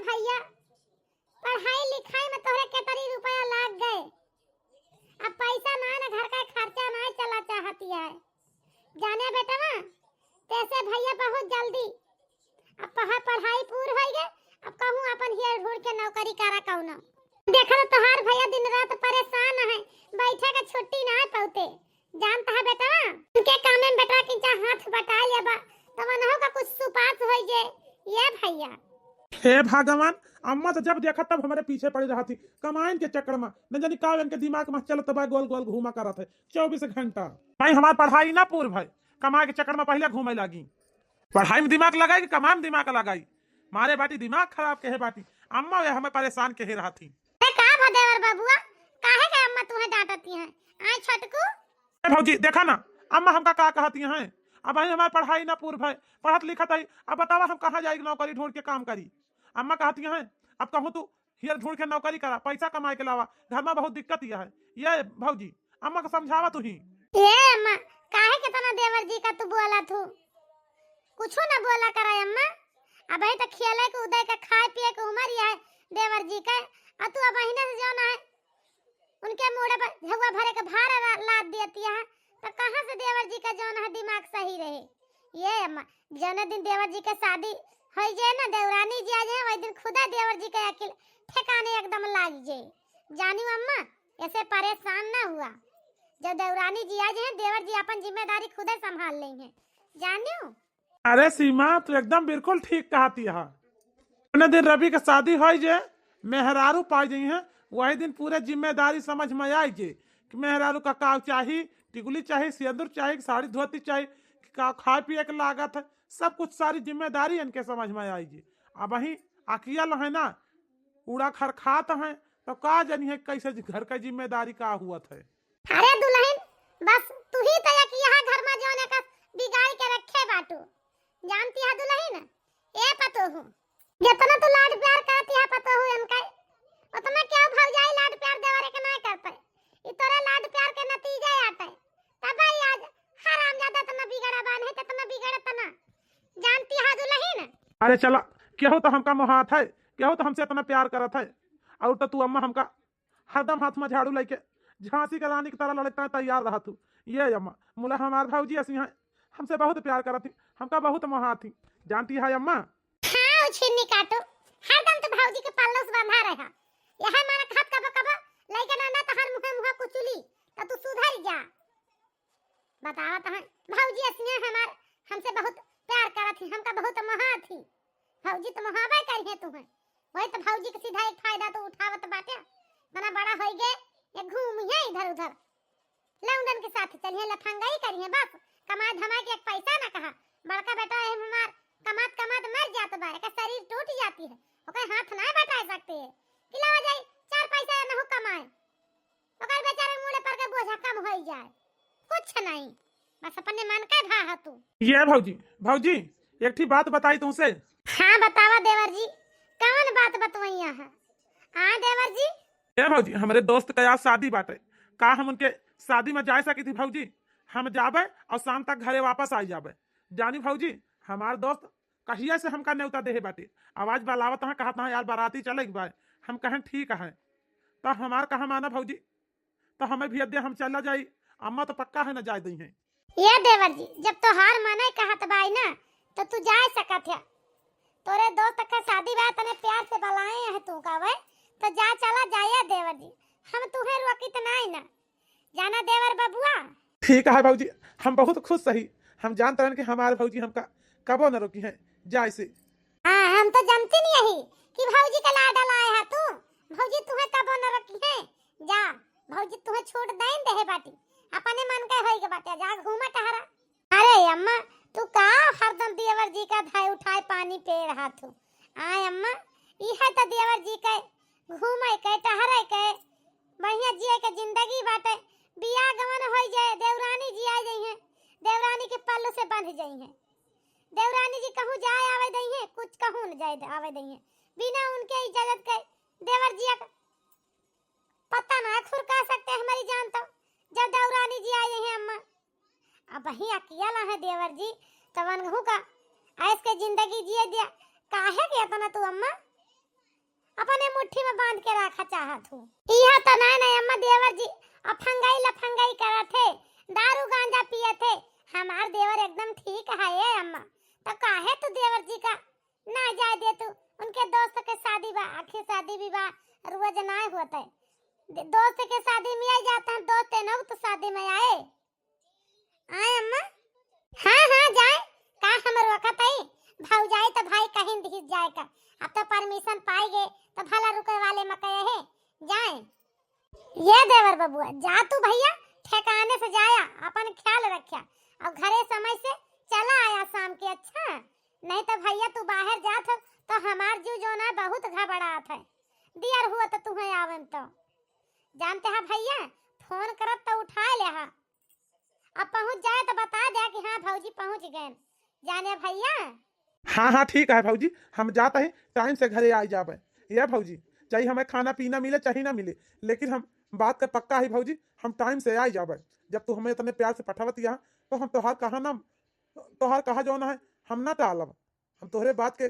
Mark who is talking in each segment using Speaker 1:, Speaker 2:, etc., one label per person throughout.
Speaker 1: भैया पढ़ाई लिखाई में तोहरे केतरी रुपया लाग गए। अब पैसा ना घर का खर्चा ना चला चाहती है जाने बेटा ना तैसे भैया बहुत जल्दी अब पढ़ाई पूर हो गए। अब कहूँ अपन हियर ढूंढ के नौकरी करा कहूँ देखा तो तोहार भैया दिन रात परेशान है बैठे का छुट्टी ना पाते जानता है बेटा ना उनके काम में बेटा कि हाथ बटा लेबा तब न होगा कुछ सुपास हो जाए ये भैया।
Speaker 2: हे भगवान अम्मा तो जब देखा तब हमारे पीछे पड़ी रहा थी कमाइन के चक्कर में न जानी का इनके दिमाग में चलत बा गोल गोल घूमा कर रहा थे 24 घंटा। भाई हमारी पढ़ाई ना पूर भाई कमाए के चक्कर में पहले घूमे लगी। पढ़ाई में दिमाग लगाई कि कमाई में दिमाग लगाई मारे बाटी दिमाग खराब के है बाटी अम्मा ये हमें परेशान के रहा थी।
Speaker 1: का भदेवर बाबूआ काहे के अम्मा तुम्हें डांटती हैं आई छटकू
Speaker 2: भौजी देखा ना अम्मा हमका का कहती हैं अब हमारी पढ़ाई ना पूर भाई पढ़त लिखत आई अब बतावा हम कहाँ जाएगी नौकरी ढूंढ के काम करी। अम्मा कहती हैं अब कहूँ तू हियर ढूंढ के नौकरी करा पैसा कमाए के अलावा घर में बहुत दिक्कत है ये भौजी अम्मा को समझावा तू ही।
Speaker 1: ये अम्मा काहे के तना देवर जी का तू बोला तू कुछ ना बोला करा अम्मा अब तो खेले के उदय के खाए पिए के उम्र है देवर जी का और तू अब महीने से जाना है उनके मुड़े पर झगुआ भरे के भार लाद देती है तो कहां से देवर जी का जाना है दिमाग सही रहे। ये अम्मा जौन दिन देवर जी के शादी हो जाए ना देवरानी जी आ जाए वही दिन खुदा देवर जी के अकेले ठिकाने एकदम लाग जाए जानी अम्मा ऐसे परेशान ना हुआ जब देवरानी जी आ जाए देवर जी अपन जिम्मेदारी खुद संभाल लेंगे जानियो।
Speaker 2: अरे सीमा तू एकदम बिल्कुल ठीक कहती है दिन रवि के शादी हो जाए मेहरारू पा जाई है वही दिन पूरे जिम्मेदारी समझ में आई जे कि मेहरारू का काव चाहिए टिकुली चाहिए सिंदूर चाहिए साड़ी धोती चाहिए का खाए पिए के लागत है सब कुछ सारी जिम्मेदारी इनके समझ में आई जी। अब वही अकियल है ना उड़ा खरखात है तो का जानी है कैसे घर का जिम्मेदारी का हुआ था।
Speaker 1: अरे दुल्हन बस तू ही तो कि यहाँ घर में जोने का बिगाड़ के रखे बाटू जानती है दुल्हन ए पतो हूँ जितना तू लाड प्यार करती है पतो हूँ इनका उतना क्यों भौजाई लाड प्यार देवरे के ना कर पाए ये तोरा लाड प्यार के नतीजे आते तब आज हरामजादा तना बिगड़ा बान है तना बिगड़ा तना जानती है दुल्हन।
Speaker 2: अरे चला केहू तो हमका मोहात है केहू तो हमसे इतना प्यार करत है और तो तू अम्मा हमका हरदम हाथ में झाड़ू लेके झांसी के रानी की तरह लड़कता तैयार रहा तू। ये अम्मा मुला हमार भौजी ऐसी है हमसे बहुत प्यार करती हमका बहुत मोहात थी जानती है अम्मा।
Speaker 1: हाँ छिन्नी काटो हरदम तो भौजी के पल्लू से बंधा रहा यह मारा खात कब कब लेके ना तो हर मुंह कुचली तो तू सुधर जा बतावा तो भौजी ऐसी हमार हमसे बहुत प्यार करत थी हमका बहुत महा थी भौजी तो महाबे करी है तुम्हें वही तो भौजी के सीधा एक फायदा तो उठावत बाटे तना बड़ा हो गए ये घूम है इधर उधर लौंडन के साथ चलिए लफंगाई करी है बस कमा धमा के एक पैसा ना कहा बड़का बेटा है हमार कमात कमात मर जात बा का शरीर टूट जाती है ओकर हाथ ना बटा सकते है किला जाए चार पैसा ना हो कमाए ओकर बेचारे मुड़े पर के बोझा कम हो जाए कुछ नहीं बस अपने मन का भा तू।
Speaker 2: ये भौजी एक ठीक बात बताई तुमसे।
Speaker 1: हाँ बतावा देवर जी कौन बात बतवैया है हाँ देवर जी।
Speaker 2: ये भौजी हमारे दोस्त का आज शादी बाटे का हम उनके शादी में जा सकी थी भौजी हम जाबे और शाम तक घरे वापस आ जाबे जानी भौजी हमार दोस्त कहिया से हमका न्योता देहे बाटे आवाज बलावत है कहता है यार बाराती चले बा हम कहें ठीक है तो हमार कहा माना भौजी तो हमें भी अद्य हम चला जाई अम्मा तो पक्का है ना जा दी है।
Speaker 1: ये देवर जी जब तो हार माने कहत बाई ना तो तू जा सकत है तोरे दोस्त का शादी बा तने प्यार से बुलाए है तू कावे तो जा चला जाया देवर जी हम तुहे रोकी त नहीं ना जाना देवर बबुआ।
Speaker 2: ठीक है भौजी हम बहुत खुश सही हम जानते हैं कि हमारे भौजी हमका कबो न रोकी है जाए से।
Speaker 1: हां हम तो जानते नहीं यही कि भौजी का लाडा लाए है तू भौजी तुहे कबो न रोकी है जा भौजी तुहे छोड़ देन दे बाटी अपने मन का होई के बाटे जा घूमा टहरा। अरे अम्मा तू का हरदम देवर जी का धाय उठाए पानी पे रहा तू आय अम्मा ई है तो देवर जी के घूमे के टहरे के बढ़िया जिए के जिंदगी बाटे बियाह गवन हो जाए देवरानी जी आ जाई है देवरानी के पल्लू से बंध जाई है देवरानी जी कहूं जाए आवे दई है कुछ कहूं न जाए आवे दई है बिना उनके इजाजत के देवर जी का पता ना खुरका सकते हमारी जान तो जब देवरानी जी आई है अम्मा अब ही अकेला है देवर जी तवन का ऐस के जिंदगी जिए दिया काहे के इतना तू अम्मा बांध के रखा चाहत हूँ। इहा तो नहीं अम्मा देवर जी अफंगाई लफंगाई करत थे, दारू गांजा पिए थे। हमार देवर एकदम ठीक है ये अम्मा। तो काहे तू देवर जी का ना जाए दे तू, उनके दोस्त के शादी बा, आखिर शादी विवाह रोज ना होता है। दोस्त के शादी में आ जाता है, दोस्त है ना तो शादी में आए अम्मा। हाँ हाँ जाए का हमर वक्त है, भाव जाए तो भाई कहीं दिख जाए का। अब तो परमिशन पाई गए तो भला रुके वाले में कहे है जाए। ये देवर बबुआ जा तू भैया ठिकाने से जाया, अपन ख्याल रखिया और घरे समय से चला आया शाम के। अच्छा नहीं तो भैया तू बाहर जात हो तो हमार जीव जो ना बहुत घबरात है। दियर हुआ तो तुम्हें आवन तो जानते हैं भैया, फोन करत तो उठा ले हा। अब पहुंच जाए तो बता दे कि हाँ भौजी पहुंच गए जाने भैया।
Speaker 2: हाँ हाँ ठीक है भौजी, हम जाते हैं टाइम से घरे आ जाबे। ये भौजी चाहे हमें खाना पीना मिले चाहे ना मिले, लेकिन हम बात का पक्का है भौजी, हम टाइम से आ जाबे। जब तू हमें इतने प्यार से पठावत यहाँ तो हम तोहार कहा ना, तोहार कहा जो ना है हम ना टालब, हम तोहरे बात के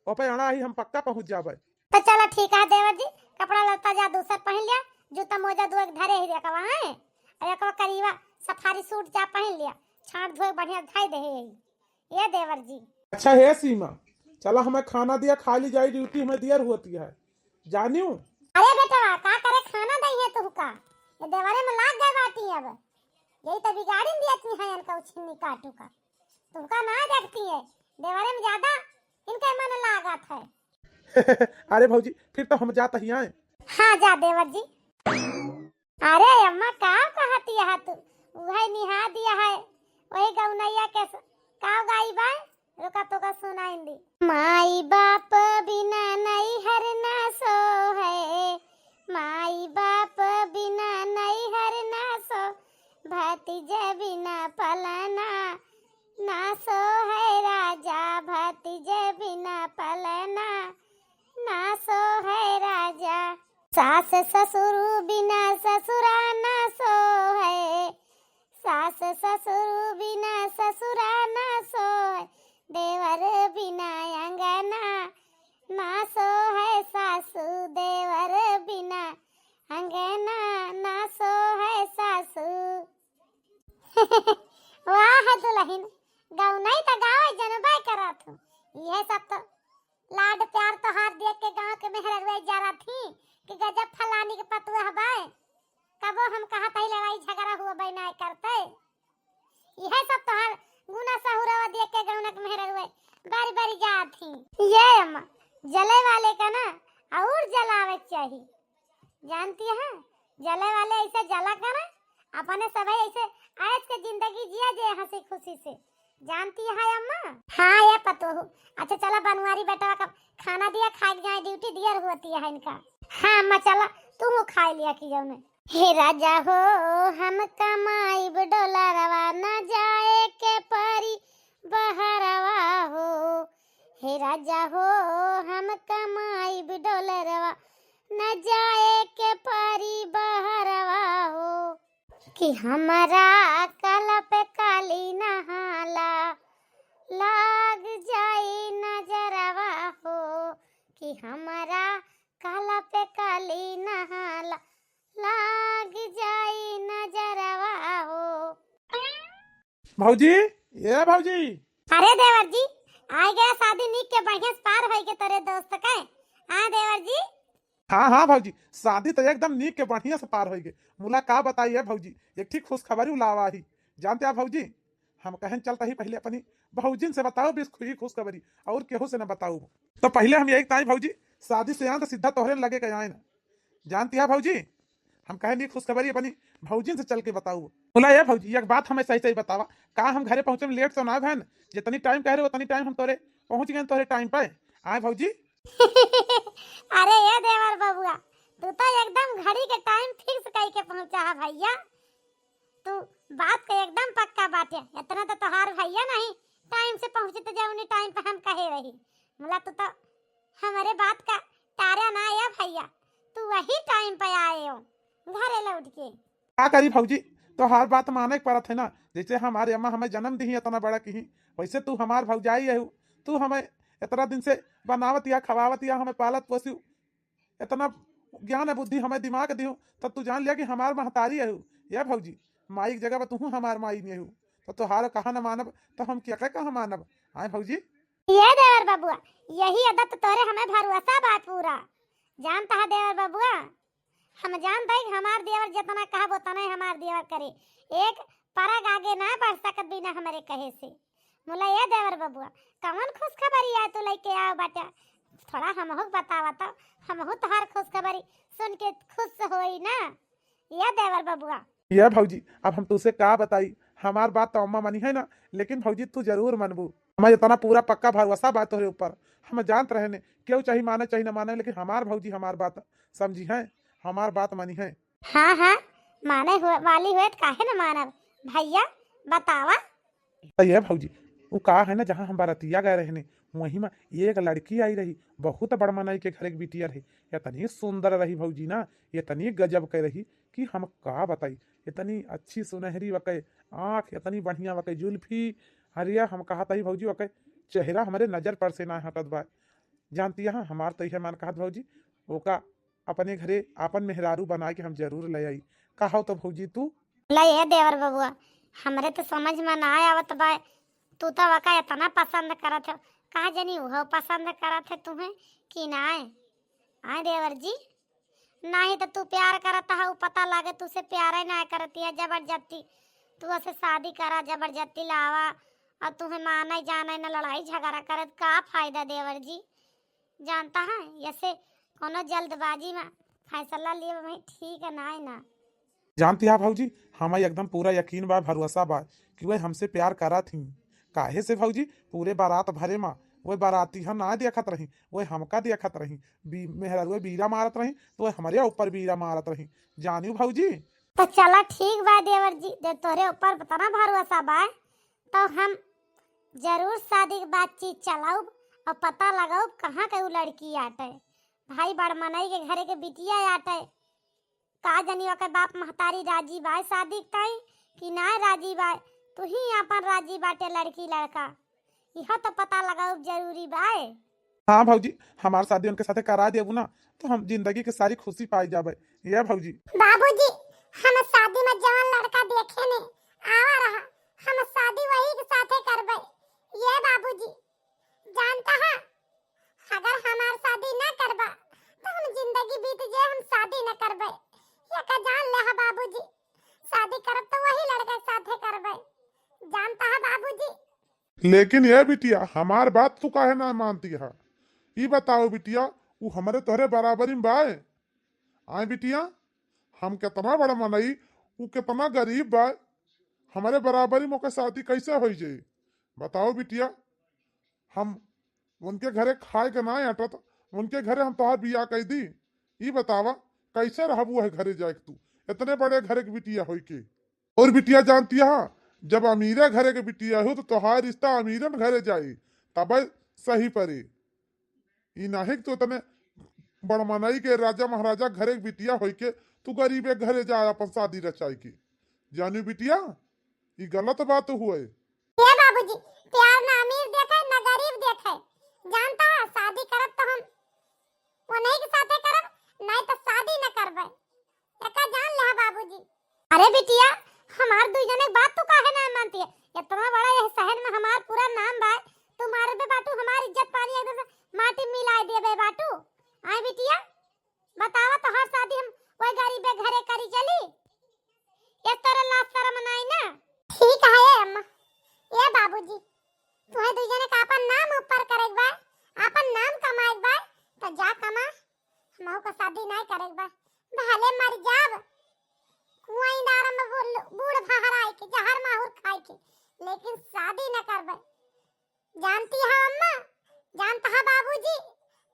Speaker 2: ओपे आना ही हम पक्का पहुंच जाबे।
Speaker 1: तो चलो ठीक है देवर जी, कपड़ा लत्ता जा दूसर पहन लिया, जूता मोजा दो एक धरे ही रखवा है, और एक करीबा सफारी सूट जा पहन लिया, छाट धोए बढ़िया धाई दे ये देवर जी।
Speaker 2: अच्छा है सीमा, चला हमें खाना दिया, खा ली जाए, ड्यूटी हमें दियर होती है जानियो।
Speaker 1: अरे बेटा का करे खाना दई है तू का, ये देवरे में लाग गए बाटी। अब यही तो बिगाड़ी दिया तू है इनका उछनी काटू का, तुमका ना देखती है देवरे में ज्यादा इनके मन लागत है।
Speaker 2: अरे भौजी फिर तो हम जाते ही आए।
Speaker 1: हाँ जा देवर जी। अरे अम्मा का कहती है तू, वही निहा दिया है वही गौनैया के काव गाई बा, रुका तो का सुनाइंदी। माई बाप बिना नहीं हर ना सो है, माई बाप बिना नहीं हर ना सो, भतीजे बिना पलना ना सो है राजा, भतीजे बिना पलना ना सो है राजा, सास ससुर बिना ससुरा ना सो है, सास ससुर बिना ससुरा ना सो है, देवर बिना अंगना ना सो है, सासू देवर बिना अंगना ना सो है सासू। वाह दुल्हन गौनई तो गावे जनबे करत हूँ। यह सब तो लाड प्यार तो हाथ देख के गांव के मेहरवे जा रहा थी कि गजब फलानी के पतुआ हबाए, कबो हम कहा तई लड़ाई झगड़ा हुआ बैना करते। यह सब तो हर गुना सहुरवा देख के गांव के मेहरवे बारी बारी जा थी। ये अम्मा जले वाले का ना और जलावे चाहिए, जानती है जले वाले ऐसे जला कर अपने सब ऐसे आज के जिंदगी जिया जे हंसी खुशी से, जानती है अम्मा। हाँ ये पतो हो। अच्छा चला बनवारी बेटा का खाना दिया, खा के जाए ड्यूटी दियर होती है इनका। हाँ अम्मा चला तू खा लिया कि जाओ। हे राजा हो हम कमाई डोलरवा न जाए के परी बहरवा हो, हे राजा हो हम कमाई डोलरवा न जाए के परी बहरवा हो, कि हमारा कल पे काली नहाला लाग जाए नजरवा हो, कि हमारा कल पे काली नहाला लाग जाए नजरवा हो।
Speaker 2: भौजी ये भौजी।
Speaker 1: अरे देवर जी आ गया शादी निक के बढ़िया पार हो के तेरे दोस्त के। हाँ देवर जी।
Speaker 2: हाँ हाँ भौजी शादी तो एकदम नीक के बढ़िया से पार हो गए। मुला का बताइए भौजी, एक ठीक खुशखबरी लावा ही। जानते आप भौजी हम कहन चलता ही पहले अपनी भौजिन से बताओ भी खुशखबरी, और केहू से न बताऊ। तो पहले हम यही ताई भौजी शादी से यहाँ तो सीधा तोहरे लगे के आए ना। जानती है भौजी हम कहे खुशखबरी अपनी भौजिन से चल के बताऊ। बोला ये भौजी एक बात हमें सही सही बतावा, का हम घरे पहुंचे में लेट तो ना भैन, जितनी टाइम कह रहे हो उतनी टाइम हम तोरे पहुंच गए तोरे टाइम पे आए भौजी।
Speaker 1: अरे ये देवर बबुआ तू तो एकदम घड़ी के टाइम फिक्स कई के पहुंचा है भैया, तू बात का एकदम पक्का बात है। इतना तो तोहार भैया नहीं टाइम से पहुंचे तो जाऊनी टाइम पे हम कहे रही। मुला तू तो हमारे बात का तारा ना आया भैया, तू वही टाइम पे आए हो घरे लौट के।
Speaker 2: क्या करी भौजी तो हर बात माने के पड़त है ना, जैसे हमारे अम्मा हमें जन्म दी इतना बड़ा की, वैसे तू हमार भौजाई है, तू हमें इतना दिन से बनावत या खवावत या हमें पालत पोसी, इतना ज्ञान है बुद्धि हमें दिमाग दियो तब तू जान लिया कि हमार महतारी है ये भौजी माई की जगह पर तू हमार माई नहीं हूँ तो तुहार कहा न मानब तो हम क्या कहा मानब आए भौजी।
Speaker 1: ये देवर बबुआ यही अदत तोरे हमें भरोसा बा पूरा जानता है देवर बबुआ हम जानता है कि हमार देवर जितना कहब उतना ही हमार देवर करे एक परग आगे ना बढ़ सकत बिना हमारे कहे से मोला ये देवर बबुआ कौन खुशखबरी है तू लेके आओ बेटा थोड़ा हमहु बतावा तो हमहु तोहार खुशखबरी सुन के खुश होई ना ये देवर बबुआ।
Speaker 2: ये भौजी अब हम तुझसे क्या बताई हमार बात तो अम्मा मनी है ना लेकिन भौजी तू जरूर मनबू हमें इतना पूरा पक्का भरोसा बात तोहरे ऊपर हम जानते रहे क्यों चाहिए माने चाहिए ना माने लेकिन हमार भौजी हमार बात समझी है हमार बात मनी है।
Speaker 1: हाँ हाँ माने वाली हुए काहे न मानब भैया बतावा।
Speaker 2: तो ये भौजी वो कहा है ना जहाँ हम बारातिया गए रहने वहीं में एक लड़की आई रही बहुत बड़ मनाई के घर एक बिटिया रही इतनी सुंदर रही भौजी ना इतनी गजब के रही कि हम का बताई इतनी अच्छी सुनहरी वके आँख इतनी बढ़िया वके जुल्फी हरिया हम कहा था भौजी वके चेहरा हमारे नजर पर से ना हटत बा जानती है हमार तो यह मान कहा भौजी वो का अपने घरे आपन मेहरारू बना के हम जरूर ले आई कहा तो भौजी तू
Speaker 1: ले देवर बबुआ हमरे तो समझ में ना आवत बा तू तो वका इतना पसंद करत है कहा जनी वो पसंद करत है तुम्हें कि ना आए देवर जी नहीं तो तू प्यार करता है पता लागे तुझसे प्यार ही ना करती है जबरदस्ती तू ऐसे शादी करा जबरदस्ती लावा और तुम्हें माना ही जाना न लड़ाई झगड़ा करे का फायदा देवर जी जानता है ऐसे कोनो जल्दबाजी में फैसला लिए भाई ठीक है ना
Speaker 2: जानती है भौजी हमें एकदम पूरा यकीन बा भरोसा बा कि वह हमसे प्यार करा थी काहे से भौजी पूरे बारात भरे माँ वह बाराती हम ना देखत रही वह हमका देखत रही मेहरा बीरा मारत रही तो वह हमारे ऊपर बीरा मारत रही जानियो भौजी।
Speaker 1: तो चलो ठीक बा देवर जी दे तोरे ऊपर तना भरोसा बा तो हम जरूर शादी की बातचीत चलाऊ और पता लगाऊ कहाँ के लड़की आटे भाई बड़ मनई के घरे के बिटिया आटे का जनियो के बाप महतारी राजी बाय शादी ताई कि ना राजी बाय तू ही अपन राजी बाटे लड़की लड़का यह तो पता लगाओ जरूरी बाय।
Speaker 2: हाँ भौजी हमार शादी उनके साथे करा देबू ना तो हम जिंदगी की सारी खुशी पाई जाबे ये भौजी।
Speaker 1: बाबूजी हम शादी में जवान लड़का देखे ने आवा रहा हम शादी वही के साथे करबे ये बाबूजी जानता है अगर हमार शादी ना करबा तो हम जिंदगी बीत जाए हम शादी न करबे ये का जान ले बाबूजी शादी करब तो वही लड़का के साथे करबे जानता है बाबूजी।
Speaker 2: लेकिन ये बिटिया हमार बात तू काहे ना मानती है ये बताओ बिटिया वो हमारे तोहरे बराबरी में बाए आए बिटिया हम कितना बड़ा मनई वो कितना गरीब बा हमारे बराबरी में शादी कैसे हो जाए बताओ बिटिया हम उनके घरे खाए के ना अटत उनके घरे हम तोहार बिया कह दी ये बतावा कैसे रहबू है घरे जाए तू इतने बड़े घरे की बिटिया हो के और बिटिया जानती है जब अमीरे घरे के बिटिया हो तो तोहार रिश्ता अमीरन घरे जाए तब सही परे ई नाही तो तने बड़मनाई के राजा महाराजा घरे के बिटिया हो के तू गरीबे घरे जा अपन शादी रचाई की जानी बिटिया ये गलत बात हुए।
Speaker 1: ये बाबूजी प्यार ना अमीर देखे ना गरीब देखे जानता है शादी करब तो हम वो नहीं के साथे करब नहीं तो शादी न करबे एका जान ले बाबूजी। अरे बिटिया हमार दुई जने बात तू काहे ना मानती है इतना बड़ा यह शहर में हमार पूरा नाम बा तुम्हारे पे बाटू हमारी इज्जत पानी एकदम माटी मिलाए देबे बाटू आए बिटिया बतावा तो हर शादी हम कोई गरीबे घरे करी चली ये तरह लाश शर्म नहीं ना ठीक है अम्मा ये बाबूजी तुम्हें दुई जने का अपन नाम ऊपर करेक बा अपन नाम कमाएक बा तो जा कमा हमहु का शादी नहीं करेक बा भले मर जाब कुआं डारा में बूढ़ बहराए के जहर माहुर खाए के लेकिन शादी न करबे जानती है अम्मा जानता है बाबूजी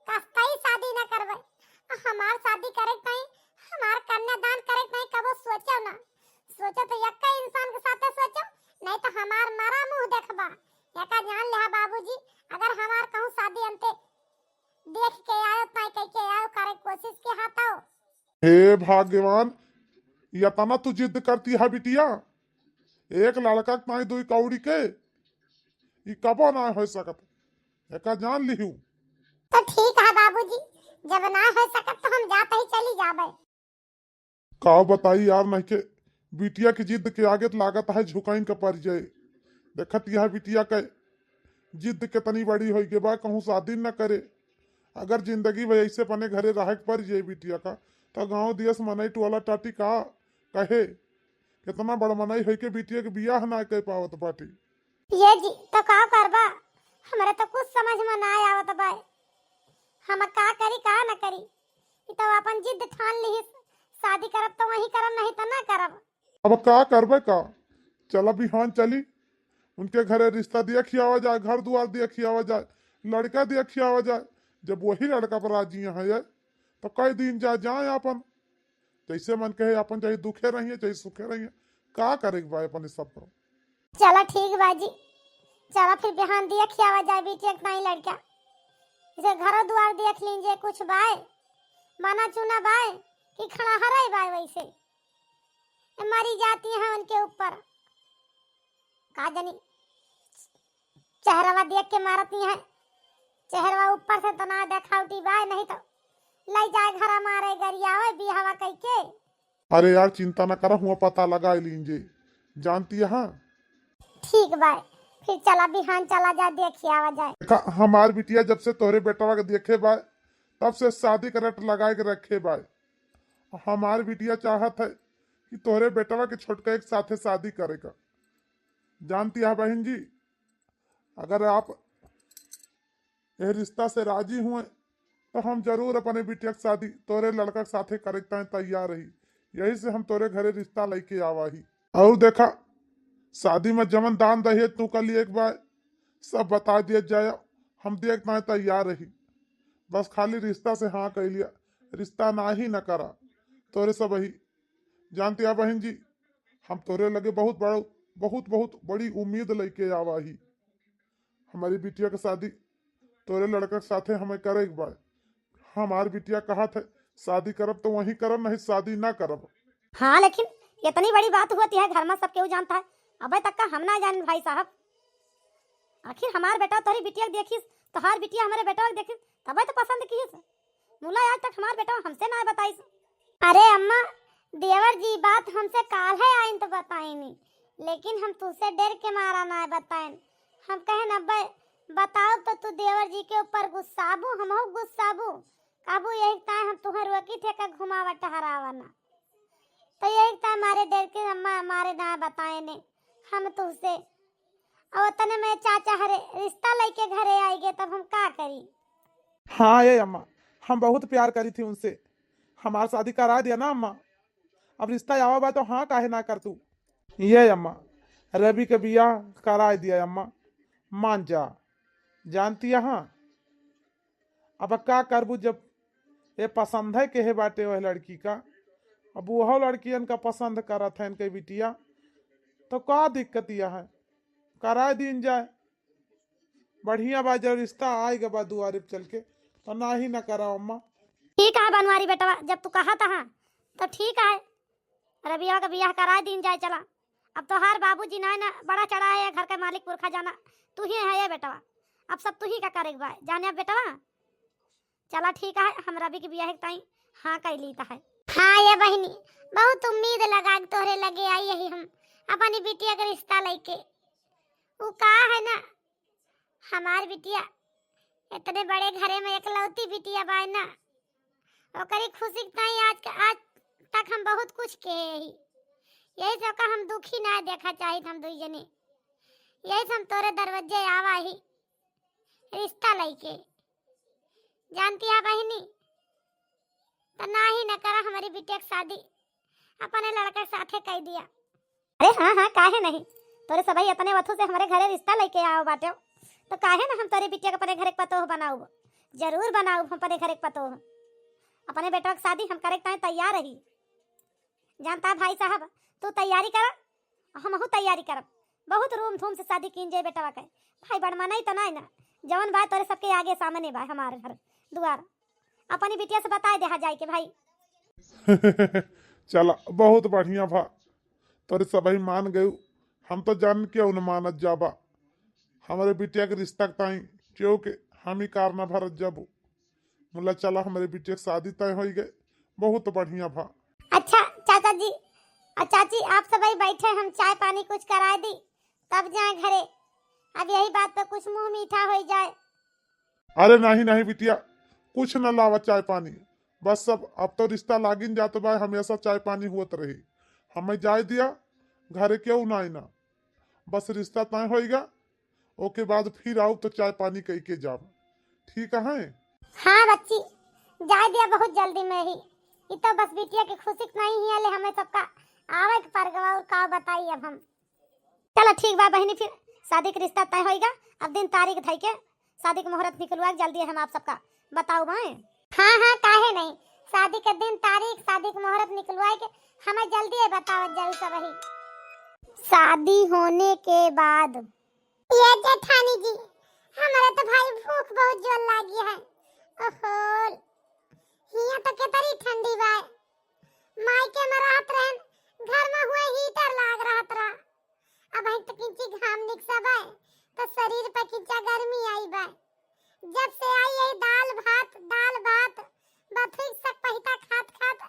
Speaker 1: कहीं शादी न करबे हमार शादी करे नहीं हमार कन्यादान करे नहीं कबो सोचो ना सोचो तो यक्का इंसान के साथ सोचो नहीं तो हमार मरा मुंह देखबा यका जान ले बाबूजी अगर हमार कहूं शादी अंते देख के आयो ताई कह के आयो करे कोशिश के हाथो।
Speaker 2: हे भगवान या तना तू जिद करती है बिटिया एक लड़का नहीं दुई कौड़ी के ये कबो ना हो सकत एका जान लिहू।
Speaker 1: तो ठीक है बाबूजी जब ना हो सकत तो हम जाते ही चली जाबे।
Speaker 3: का बताई यार, नहीं के बिटिया की जिद के आगे तो लागत है झुकाइन का पड़ जाए। देखत यह बिटिया के जिद कितनी बड़ी हो के बा, कहूँ शादी न करे। अगर जिंदगी में ऐसे अपने घरे रह के पड़ जाए बिटिया का, तो गाँव देश मनई टोला टाटी का कहे कितना बड़ मनई है के बिटिया के बियाह ना कह पावत बाटी।
Speaker 1: ये जी तो का करबा, हमरे तो कुछ समझ में ना आवत बा। हम का करी का न करी, ई तो अपन जिद ठान ली, शादी करब तो वही करब, नहीं तो ना करब।
Speaker 3: अब का करबे का, चला बिहान चली उनके घरे रिश्ता दिया खियावा जाए, घर द्वार दिया खियावा जाए, लड़का दिया खियावा जाए। जब वही लड़का पर राजी है तो कई दिन जाए अपन जैसे मन कहे अपन, चाहे दुखे रहिए चाहे सुखे रहिए, का करेगा भाई अपन इस सब पर।
Speaker 1: चला ठीक बाजी, चला फिर बिहान दिया खियावा जाए बेटी एक नहीं लड़का, इसे घर द्वार देख लीजिए, कुछ बाय बना चुना बाय कि खड़ा हराई बाय, वैसे मरी जाती है उनके ऊपर। का जानी चेहरा देख के मारती है, चेहरा ऊपर से तो ना देखावटी बाय, नहीं तो लाई जाए घर मारे गरियावे बिहावा कई के।
Speaker 3: अरे यार चिंता न करा, हुआ पता लगा लीजिए, जानती है। हाँ
Speaker 1: ठीक बाय, फिर चला बिहान चला जा देखिए आवा जाए।
Speaker 3: देखा हमार बिटिया जब से तोहरे बेटवा के देखे बाय तब से शादी का रट लगाए के रखे बाय। हमार बिटिया चाहत है कि तोहरे बेटवा के छोटका एक साथे शादी करेगा। जानती है बहन जी, अगर आप यह रिश्ता से राजी हुए तो हम जरूर अपने बिटिया की शादी तोरे लड़का के साथे करे तैयार रही। यही से हम तोरे घरे रिश्ता लेके आवा ही। और देखा शादी में जमन दान दहेज तू कर लिए एक बार सब बता दिया जाए, हम देखना तैयार रही। बस खाली रिश्ता से हाँ कह लिया, रिश्ता ना ही न करा तोरे सब ही। जानती है बहन जी, हम तोरे लगे बहुत बहुत बड़ी उम्मीद लेके आवा ही। हमारी बिटिया की शादी तोरे लड़का के साथे हमें करे एक बार। हमारी बिटिया कहा थे शादी करब तो वही करब, नहीं शादी ना करब।
Speaker 1: हाँ लेकिन इतनी बड़ी बात होती है घर में, सब केहू जानता है, अबे तक का हम ना जान भाई साहब। आखिर हमार बेटा तोरी बिटिया देखिस, तो हर बिटिया हमारे बेटा देखिस तबे तो पसंद कीस। मुला आज तक हमार बेटा हमसे ना बताइस। अरे अम्मा देवर जी बात हमसे काल है आइन तो बताई नहीं, लेकिन हम तुझसे डर के मारा ना बताएं। हम कहे नब्बे बताओ तो तू देवर जी के ऊपर गुस्साबू, हम हो गुस्साबू काबू, यही ताए हम तुम्हें रोकी थे का घुमावा टहरावा ना, तो यही ताए मारे डर के अम्मा हमारे ना बताए ने हम तुझसे। और तने में चाचा हरे रिश्ता लेके घरे आएगे तब हम का करी।
Speaker 2: हाँ ये अम्मा, हम बहुत प्यार करी थी उनसे, हमार शादी करा दिया ना अम्मा। अब रिश्ता आवा बा तो हाँ काहे ना कर तू। ये अम्मा रवि के बियाह करा दिया अम्मा, मान जा। जानती है हाँ, अब का करबू जब ये पसंद है के है बाटे वह लड़की का, अब वह लड़कियन का पसंद करत है इनके बिटिया, तो का दिक्कत यह है, करा दिन जाए। बढ़िया बा जब रिश्ता आएगा बा दुआरे पे चल के, तो ना ही ना करा अम्मा।
Speaker 1: ठीक है बनवारी बेटवा, जब तू कहा था तो ठीक है, रबिया का बियाह करा दिन जाए। चला अब तो हर बाबूजी ना ना बड़ा चढ़ा है, घर का मालिक पुरखा जाना तू ही है ये बेटवा, अब सब तू ही का करेगा जाने अब बेटवा। चला ठीक है, हम रवि की बियाह ताई हाँ कह ली है। हाँ ये बहनी बहुत उम्मीद लगा तोहरे लगे आई यही हम अपनी बिटिया का रिश्ता लेके। वो कहा है ना हमारी बिटिया इतने बड़े घरे में एकलौती बिटिया बा ना, ओकरी खुशी ताई आज तक हम बहुत कुछ कहे ही, यही सब का हम दुखी ना देखा चाहिए हम दुई जने। यही हम तोरे दरवाजे आवा ही रिश्ता लेके। जानती है बहनी, तो ना ही न करा हमारी बिटिया की शादी अपने लड़के के साथे कह दिया। अरे हाँ हाँ काहे नहीं, तोरे सभी अपने वथु से हमारे घरे रिश्ता लेके आओ बाटे, तो काहे ना हम तोरे बिटिया के अपने घर के पतोह बनाऊ, जरूर बनाऊ हम अपने घर के पतोह। अपने बेटा की शादी हम करे तैयार रही। जानता भाई साहब तू तैयारी कर, हम हूँ तैयारी करब, बहुत रूम धूम से शादी कीन जाए बेटा के भाई। बड़मा नहीं तो नहीं ना, जवन बात तोरे सबके आगे सामने बा हमारे घर द्वार, अपनी बिटिया से बताए दे जाए के भाई।
Speaker 3: चला बहुत बढ़िया भा, तोरे सभी मान गए, हम तो जान क्यों न मानत जाबा। हमारे बिटिया के रिश्ता ताई क्यों के हम ही कारना भरत जब मुला चला हमारे बेटे की शादी तय हो गए, बहुत बढ़िया भा।
Speaker 1: अच्छा चाचा जी और चाची, आप सभी बैठे, हम चाय पानी कुछ करा दी तब जाए घरे। अब यही बात पे कुछ मुंह मीठा हो जाए।
Speaker 3: अरे नहीं नहीं बिटिया, कुछ न लावा चाय पानी, बस सब अब तो रिश्ता लागिन जात बा, हमेशा चाय पानी होत रही। हमें जाए दिया घरे क्यों ना आईना, बस रिश्ता तय होएगा, ओके बाद फिर आओ तो चाय पानी कह के जाओ, ठीक है?
Speaker 1: हाँ बच्ची, जाए दिया बहुत जल्दी में ही। ये तो बस बिटिया की खुशी नहीं ही है, हमें सबका आवे के पर गवा और का बताई अब हम। चलो ठीक बा बहनी, फिर शादी का रिश्ता तय होएगा। अब दिन तारीख धई के शादी की मुहूर्त निकलवा जल्दी हम आप सबका बताओ भाई। हाँ हाँ काहे नहीं, शादी के दिन तारीख शादी की मुहूर्त निकलवाए के हमें जल्दी बताओ जाऊ सब ही। शादी होने के बाद ये जेठानी जी, हमारे तो भाई भूख बहुत जोर लागी है। ओहो, हिया तो केतरी ठंडी बा, मायके में रहत रहन, घर में हुए हीटर लाग रहत रहा। अब है तो किंची घाम निकसा बा, तो शरीर पे किंचा गर्मी आई बा। जब से आई यही दाल भात बथुक सक पहिता खात खात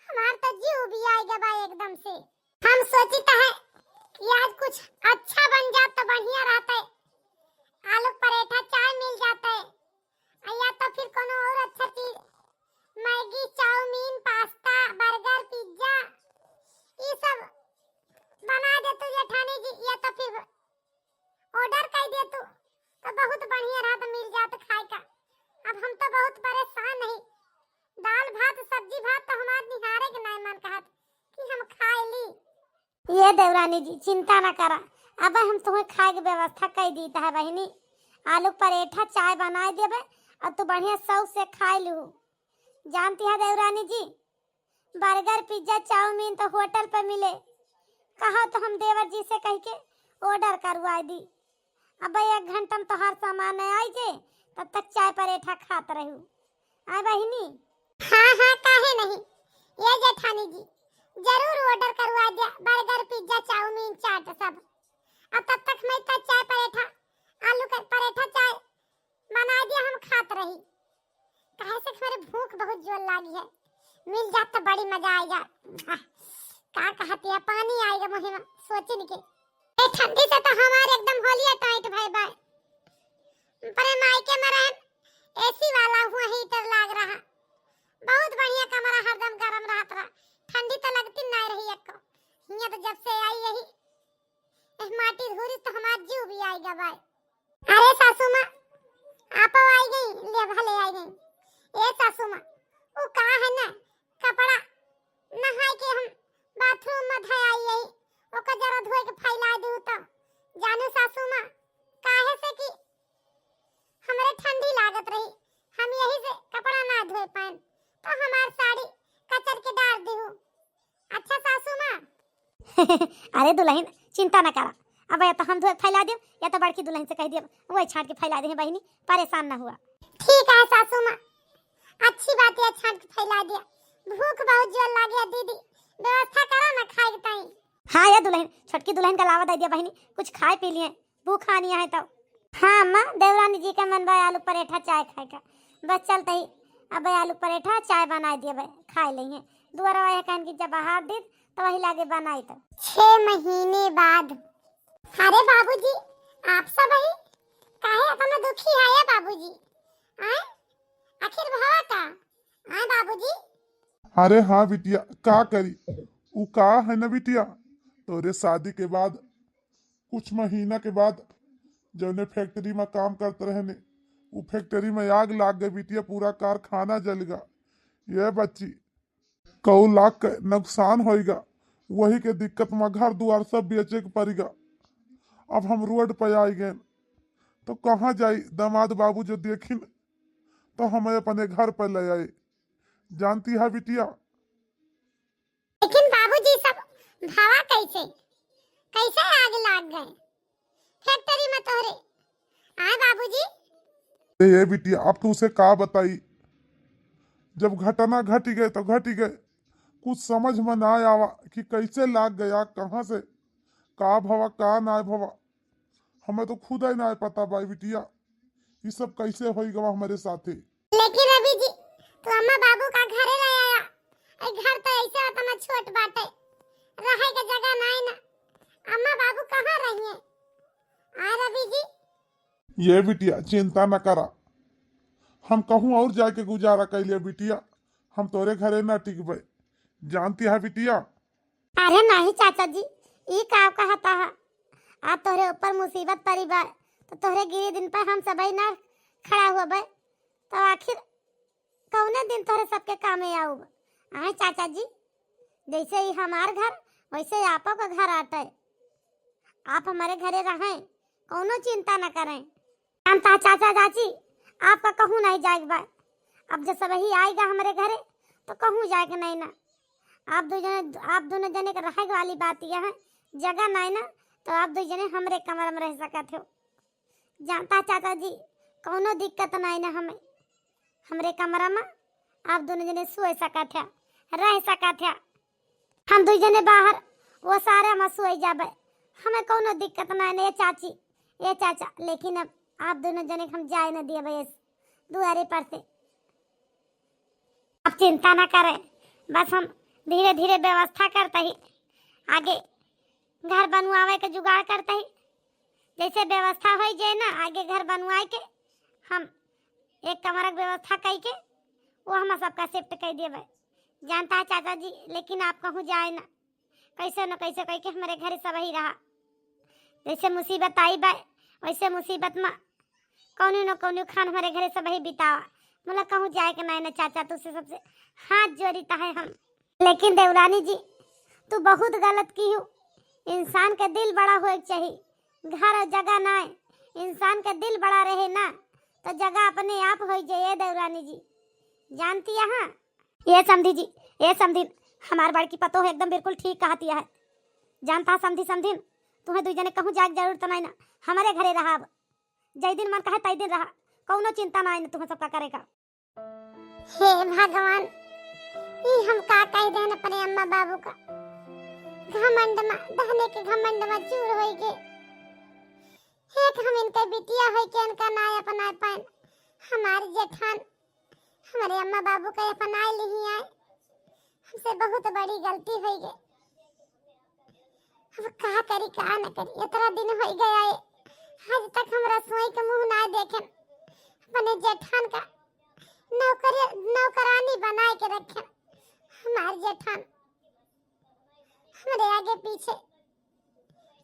Speaker 1: हमार तो जीव भी आई गया बा एकदम से। हम सोची तो है कि आज कुछ अच्छा बन जात तो बढ़िया रहता है, आलू पराठा चाय मिल जाता है, या तो फिर कोनो और अच्छा चीज, Maggi chowmein pasta burger pizza ये सब बना दे तू जेठानी जी, या तो फिर ऑर्डर कर दे तू तो बहुत बढ़िया रात मिल जात खाए का। अब हम तो बहुत परेशान नहीं, दाल भात सब्जी भात तो हमार निहारे के नहीं मन कहत कि हम खाए ली। ये देवरानी जी चिंता न करा, अब हम तुम्हें खाए की व्यवस्था कर दी है बहनी। आलू पराठा चाय बना देबे और तू बढ़िया सौ से खा लू। जानती है देवरानी जी, बर्गर पिज्जा चाउमीन तो होटल पर मिले, कहा तो हम देवर जी से कह के ऑर्डर करवा दी। अब 1 घंटा में तो हर सामान आई जे, तब तक चाय पराठा खात रहू। आए बहिनी? हाँ हाँ काहे नहीं, ये जेठानी जी जरूर ऑर्डर करवा दिया, बर्गर पिज्जा चाउमीन चाट सब। अब तब तक मैं तो चाय पराठा आलू का पराठा चाय बना दिया, हम खात रही। कहे से हमारे भूख बहुत जोर लागी है, मिल जात तो बड़ी मजा आएगा। का कहती है, पानी आएगा मुंह में सोचने के। ए ठंडी से तो हमारे एकदम होलिया टाइट भाई बाय, पर मायके में रहन एसी वाला हुआ हीटर लाग रहा, बहुत बढ़िया कमरा हरदम गरम रहत रहा, ठंडी तो लगती नहीं रही एको। हिया तो जब से आई यही माटी धूरी तो हमार जीव भी आएगा भाई। अरे सासू माँ आप आई गई, ले भले आई गई। ए सासू माँ वो का है ना, कपड़ा नहाई के हम बाथरूम में धोई आई यही, ओका जरा धोए के फैला दी तो जानू सासू माँ, काहे से कि हमरे ठंडी लागत रही, हम यही से कपड़ा ना धोए पाए तो हमार साड़ी कचर के डाल दी हूँ। अच्छा सासू माँ। अरे दुल्हन चिंता न करा, अब या तो हम धोए फैला देब या तो बड़की दुल्हन से कह देब वही छाट के फैला दे बहिनी, परेशान ना हुआ। ठीक है सासू माँ, अच्छी बात है, छाट के फैला दिया। भूख बहुत जोर लागी है दीदी, व्यवस्था करा ना खाए के टाइम। हाँ या दुल्हन, छोटकी दुल्हन का लावा दे दिया बहिनी, कुछ खाए पी लिए, भूख खानी है तो। हाँ अम्मा, देवरानी जी का मन भाई आलू पराठा चाय खाए का, बस चलते ही अब आलू पराठा चाय बना दिए भाई, खा लेंगे। दुआरा वाला कहन की जब बाहर दी तो वही लागे बनाई तो 6 महीने बाद। अरे बाबूजी आप सब ही काहे इतना दुखी है या बाबूजी? हैं आखिर भवा का हैं बाबूजी?
Speaker 3: अरे हाँ बिटिया, का करी, उ का है ना बिटिया, तोरे शादी के बाद कुछ महीना के बाद जौने फैक्ट्री में काम करते रहने, वो फैक्ट्री में आग लाग गई बिटिया, पूरा कारखाना जल गया। ये बच्ची कौ लाख का नुकसान होएगा, वही के दिक्कत में घर द्वार सब बेचे के पड़ेगा। अब हम रोड पे आ गए तो कहाँ जाई, दामाद बाबू जो देखिन तो हमें अपने घर पर ले आए। जानती है बिटिया,
Speaker 1: लेकिन बाबूजी सब भावा कैसे कैसे आग लाग गए फैक्ट्री में तोरे? हाँ बाबूजी?
Speaker 3: ये बिटिया अब तो उसे का बताई, जब घटना घटी गए तो घटी गए, कुछ समझ में ना आवा कि कैसे लाग गया, कहाँ से का भवा का ना भवा, हमें तो खुद ही ना पता भाई बिटिया, ये सब कैसे हो गवा हमारे साथे।
Speaker 1: लेकिन रवि जी तू अम्मा बाबू का घरे ले आया। ए घर तो ऐसा इतना छोट बाटे, रहे के जगह नहीं ना। अम्मा बाबू कहाँ रहिए? आ रवि जी
Speaker 3: ये बिटिया चिंता न करा, हम कहूँ और जाके गुजारा कैलिए बिटिया, हम तोरे घरे न टिकबे, जानती है बिटिया।
Speaker 1: अरे नहीं चाचा जी, ये का कहता है? आ तोहरे ऊपर मुसीबत पड़ी बा तो तोहरे गिरी दिन पर हम सबई ना खड़ा हुआ बे, तो आखिर कौने दिन तोहरे सबके काम में आऊब? आए चाचा जी, जैसे ही हमार घर वैसे ही आपो का घर आटे। आप हमारे घरे रहें, कौनो चिंता न करें। जानता चाचा चाची आपका कहूँ नहीं जाएगा बा। अब जब सबही आएगा हमारे घरे तो कहूँ जाएगा नहीं ना। आप दोनों जने के रहे वाली बात यह है, जगह नहीं ना तो आप दो जने हमरे कमरे में रह सकते हो। जानता चाचा जी कौनो दिक्कत नहीं ना, हमें हमरे कमरा में आप दोनों जने सोए सकते हैं, रह सकते हैं। हम दो जने बाहर वो सारे में सोए जाबे, हमें कौनो दिक्कत नहीं ना। ये चाची ये चाचा, लेकिन अब आप दोनों जने हम जाए न दिए भैया दुआरे पर से। आप चिंता ना करें, बस हम धीरे धीरे व्यवस्था करते ही आगे घर बनवावे के जुगाड़ करते ही। जैसे व्यवस्था हो जाए ना आगे घर बनवाए के, हम एक कमरा की व्यवस्था कई के वो हम सबका शिफ्ट कर देवे। जानता है चाचा जी, लेकिन आप कहूँ जाए ना, कैसे न कैसे कह के हमारे घर सब ही रहा। जैसे मुसीबत आई बा वैसे मुसीबत में कौनी न कौनी खान हमारे घरे सब ही बितावा। मतलब कहूँ जाए के नहीं ना चाचा, तुझसे सबसे हाथ जोड़ता है हम। लेकिन देवरानी जी तू बहुत गलत की हो। इंसान के दिल बड़ा होए चाहिए, घर और जगह ना। इंसान के दिल बड़ा रहे ना तो जगह अपने आप हो जाए। देवरानी जी जानती है हाँ? ये समझी जी, ये समझी हमार बड़की पतो है, एकदम बिल्कुल ठीक कहती है। जानता समझी समझी तुम्हें दू जने कहूँ जाग जरूरत नहीं ना, हमारे घरे रहा। अब जय दिन मन कहे तई दिन रहा, कौनो चिंता ना तुम्हें सबका करेगा। हे भगवान, ये हम का कह देन अपने अम्मा बाबू का। घमंड में दहने के घमंड में चूर होई गे। एक हम इनके बिटिया होई के इनका नाय अपनाए पाए। हमारे जेठान हमारे अम्मा बाबू का अपनाए नहीं आए, हमसे बहुत बड़ी गलती हुई गई। अब कहा करी कहा न करी, इतना दिन हो गया है आज तक हम रसोई के मुंह ना देखे। अपने जेठान का नौकरानी बनाए के रखे। हमारे जेठान हमारे आगे पीछे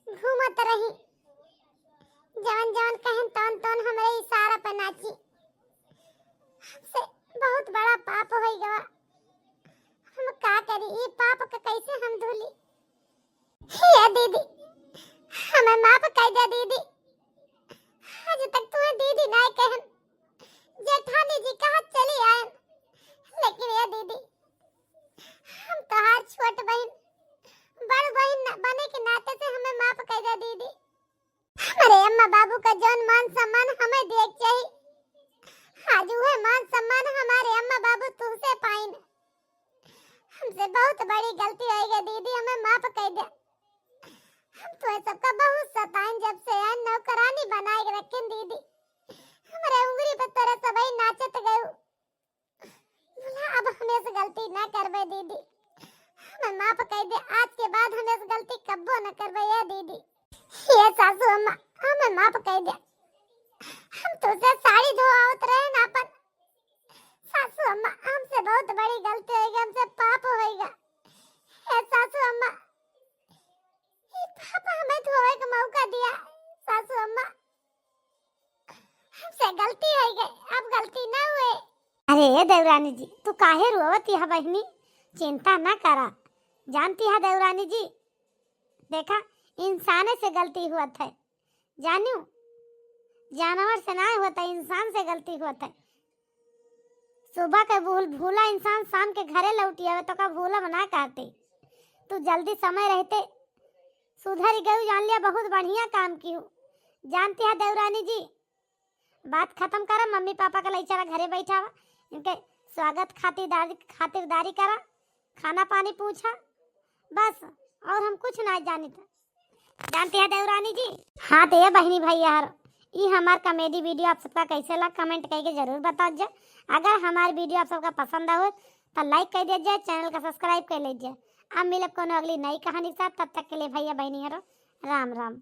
Speaker 1: घूमत रही, जवन जवन कहन तौन तौन हमारे इशारा पे नाची। हमसे बहुत बड़ा पाप हो गया। हम का करी, ये पाप का कैसे हम धुली? ये दीदी हमें माफ कर दे दीदी। आज तक तुम्हें दीदी नहीं कहन, जेठानी जी कहाँ चली आए। लेकिन ये दीदी हम तो हर छोट बहन बड़ बहन बने के नाते से हमें माफ कर दे दीदी। हमारे अम्मा बाबू का जौन मान सम्मान हमें देख चाहिए, आज वह मान सम्मान हमारे अम्मा बाबू तुमसे पाइन। हमसे बहुत बड़ी गलती हो गई दीदी, हमें माफ कर दे। हम तो सबका बहुत सताएं, जब से यार नौकरानी बनाए के रखें दीदी। हमारे उंगली पर तेरा सबई नाचत गए। बोला अब हमें से गलती ना करबे दीदी, हमें माफ कर दे। आज के बाद हमें से गलती कब्बो न करबे ये दीदी। ये सासू अम्मा हमें माफ कर दे। हम तुझसे साड़ी धोआवत रहे ना अपन। सासू अम्मा हमसे बहुत बड़ी गलती हो गई, हमसे पाप हो गया। ये सासू अम्मा पापा हमें धोए का मौका दिया। सासू अम्मा हमसे गलती हो गई, अब गलती ना हुए। अरे देवरानी जी तू काहे रोवती है बहनी? चिंता ना करा। जानती है देवरानी जी, देखा इंसान से गलती हुआ है, जानियो जानवर से ना होता, इंसान से गलती हुआ है। सुबह के भूला इंसान शाम के घरे लौटी आवे तो का भूला बना कहते। तू जल्दी समय रहते सुधर गई, जान लिया बहुत बढ़िया काम की हूँ। जानती है देवरानी जी, बात खत्म करा, मम्मी पापा का लइचारा घरे बैठा हुआ, इनके स्वागत खातिरदारी करा, खाना पानी पूछा, बस और हम कुछ ना जानी था। जानती है देवरानी जी, हाँ तो ये बहनी भाई यार ये हमार कॉमेडी वीडियो आप सबका कैसे लगा कमेंट करके जरूर बता दीजिए। अगर हमारी वीडियो आप सबका पसंद आए तो लाइक कर दीजिए, चैनल का सब्सक्राइब कर लीजिए। अब मिले कोनो अगली नई कहानी के साथ, तब तक के लिए भैया बहनी राम राम।